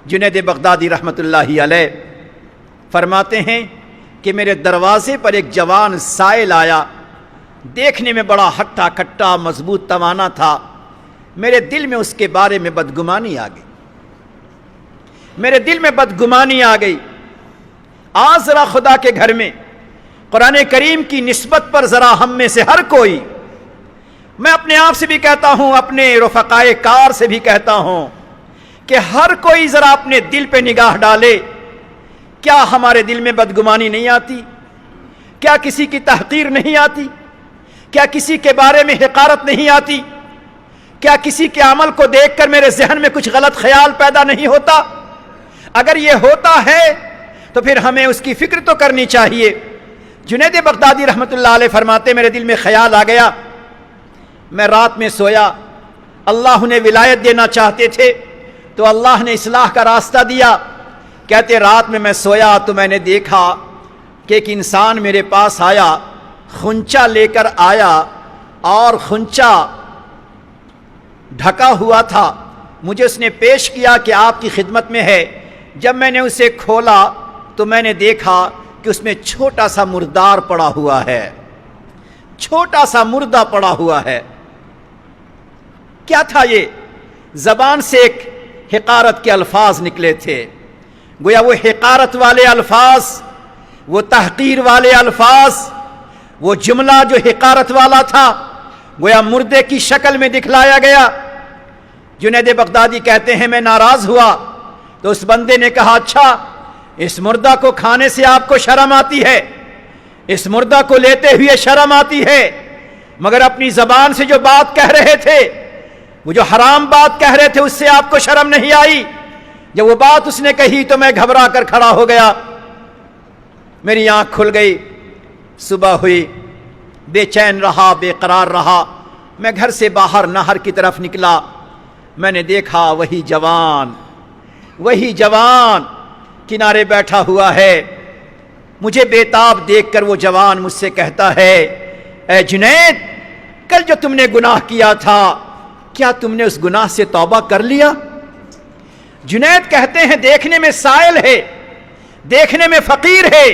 جنید بغدادی رحمۃ اللہ علیہ فرماتے ہیں کہ میرے دروازے پر ایک جوان سائل آیا، دیکھنے میں بڑا ہٹا کٹا مضبوط توانا تھا۔ میرے دل میں اس کے بارے میں بدگمانی آ گئی، میرے دل میں بدگمانی آ گئی۔ آج ذرا خدا کے گھر میں قرآن کریم کی نسبت پر ذرا ہم میں سے ہر کوئی، میں اپنے آپ سے بھی کہتا ہوں، اپنے رفقائے کار سے بھی کہتا ہوں کہ ہر کوئی ذرا اپنے دل پہ نگاہ ڈالے۔ کیا ہمارے دل میں بدگمانی نہیں آتی؟ کیا کسی کی تحقیر نہیں آتی؟ کیا کسی کے بارے میں حقارت نہیں آتی؟ کیا کسی کے عمل کو دیکھ کر میرے ذہن میں کچھ غلط خیال پیدا نہیں ہوتا؟ اگر یہ ہوتا ہے تو پھر ہمیں اس کی فکر تو کرنی چاہیے۔ جنید بغدادی رحمۃ اللہ علیہ فرماتے میرے دل میں خیال آ گیا، میں رات میں سویا، اللہ انہیں ولایت دینا چاہتے تھے تو اللہ نے اصلاح کا راستہ دیا۔ کہتے رات میں سویا تو میں نے دیکھا کہ ایک انسان میرے پاس آیا، خنچا لے کر آیا اور خنچا ڈھکا ہوا تھا، مجھے اس نے پیش کیا کہ آپ کی خدمت میں ہے۔ جب میں نے اسے کھولا تو میں نے دیکھا کہ اس میں چھوٹا سا مردار پڑا ہوا ہے، چھوٹا سا مردہ پڑا ہوا ہے۔ کیا تھا یہ؟ زبان سے ایک حقارت کے الفاظ نکلے تھے، گویا وہ حقارت والے الفاظ، وہ تحقیر والے الفاظ، وہ جملہ جو حقارت والا تھا گویا مردے کی شکل میں دکھلایا گیا۔ جنید بغدادی کہتے ہیں میں ناراض ہوا تو اس بندے نے کہا اچھا اس مردہ کو کھانے سے آپ کو شرم آتی ہے، اس مردہ کو لیتے ہوئے شرم آتی ہے، مگر اپنی زبان سے جو بات کہہ رہے تھے، وہ جو حرام بات کہہ رہے تھے، اس سے آپ کو شرم نہیں آئی؟ جب وہ بات اس نے کہی تو میں گھبرا کر کھڑا ہو گیا، میری آنکھ کھل گئی، صبح ہوئی، بے چین رہا، بے قرار رہا۔ میں گھر سے باہر نہر کی طرف نکلا، میں نے دیکھا وہی جوان کنارے بیٹھا ہوا ہے۔ مجھے بےتاب دیکھ کر وہ جوان مجھ سے کہتا ہے اے جنید، کل جو تم نے گناہ کیا تھا کیا تم نے اس گناہ سے توبہ کر لیا؟ جنید کہتے ہیں دیکھنے میں سائل ہے، دیکھنے میں فقیر ہے،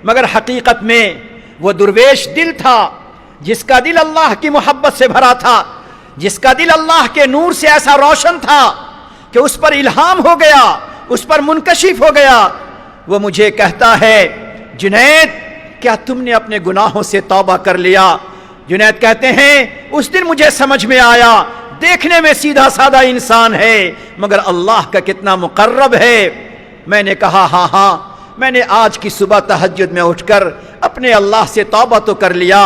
مگر حقیقت میں وہ درویش دل تھا، جس کا دل اللہ کی محبت سے بھرا تھا، جس کا دل اللہ کے نور سے ایسا روشن تھا کہ اس پر الہام ہو گیا، اس پر منکشف ہو گیا۔ وہ مجھے کہتا ہے جنید کیا تم نے اپنے گناہوں سے توبہ کر لیا؟ جنید کہتے ہیں اس دن مجھے سمجھ میں آیا، دیکھنے میں سیدھا سادہ انسان ہے مگر اللہ کا کتنا مقرب ہے۔ میں نے کہا ہاں، میں نے آج کی صبح تہجد میں اٹھ کر اپنے اللہ سے توبہ تو کر لیا،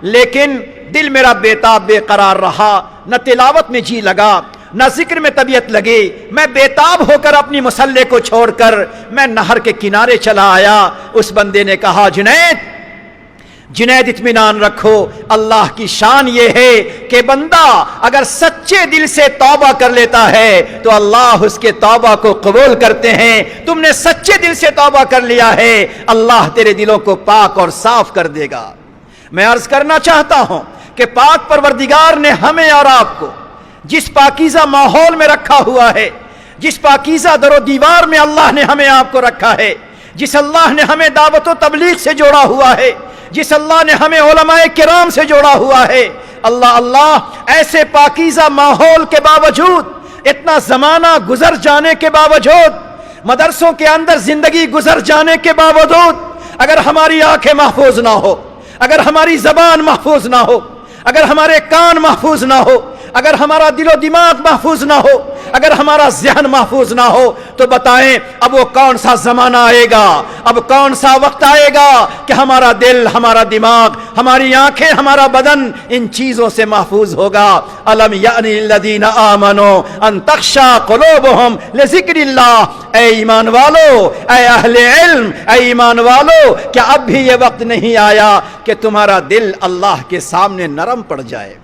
لیکن دل میرا بےتاب بے قرار رہا، نہ تلاوت میں جی لگا، نہ ذکر میں طبیعت لگی۔ میں بےتاب ہو کر اپنی مصلے کو چھوڑ کر میں نہر کے کنارے چلا آیا۔ اس بندے نے کہا جنید اطمینان رکھو، اللہ کی شان یہ ہے کہ بندہ اگر سچے دل سے توبہ کر لیتا ہے تو اللہ اس کے توبہ کو قبول کرتے ہیں۔ تم نے سچے دل سے توبہ کر لیا ہے، اللہ تیرے دلوں کو پاک اور صاف کر دے گا۔ میں عرض کرنا چاہتا ہوں کہ پاک پروردگار نے ہمیں اور آپ کو جس پاکیزہ ماحول میں رکھا ہوا ہے، جس پاکیزہ در و دیوار میں اللہ نے ہمیں آپ کو رکھا ہے، جس اللہ نے ہمیں دعوت و تبلیغ سے جوڑا ہوا ہے، جس اللہ نے ہمیں علماء کرام سے جوڑا ہوا ہے، اللہ ایسے پاکیزہ ماحول کے باوجود، اتنا زمانہ گزر جانے کے باوجود، مدرسوں کے اندر زندگی گزر جانے کے باوجود، اگر ہماری آنکھیں محفوظ نہ ہو، اگر ہماری زبان محفوظ نہ ہو، اگر ہمارے کان محفوظ نہ ہو، اگر ہمارا دل و دماغ محفوظ نہ ہو، اگر ہمارا ذہن محفوظ نہ ہو، تو بتائیں اب وہ کون سا زمانہ آئے گا، اب کون سا وقت آئے گا کہ ہمارا دل، ہمارا دماغ، ہماری آنکھیں، ہمارا بدن ان چیزوں سے محفوظ ہوگا۔ الم یعنی للذین آمنوا ان تخشع قلوبہم لذکر اللہ، اے ایمان والو، اے اہل علم، اے ایمان والو، کیا اب بھی یہ وقت نہیں آیا کہ تمہارا دل اللہ کے سامنے نرم پڑ جائے؟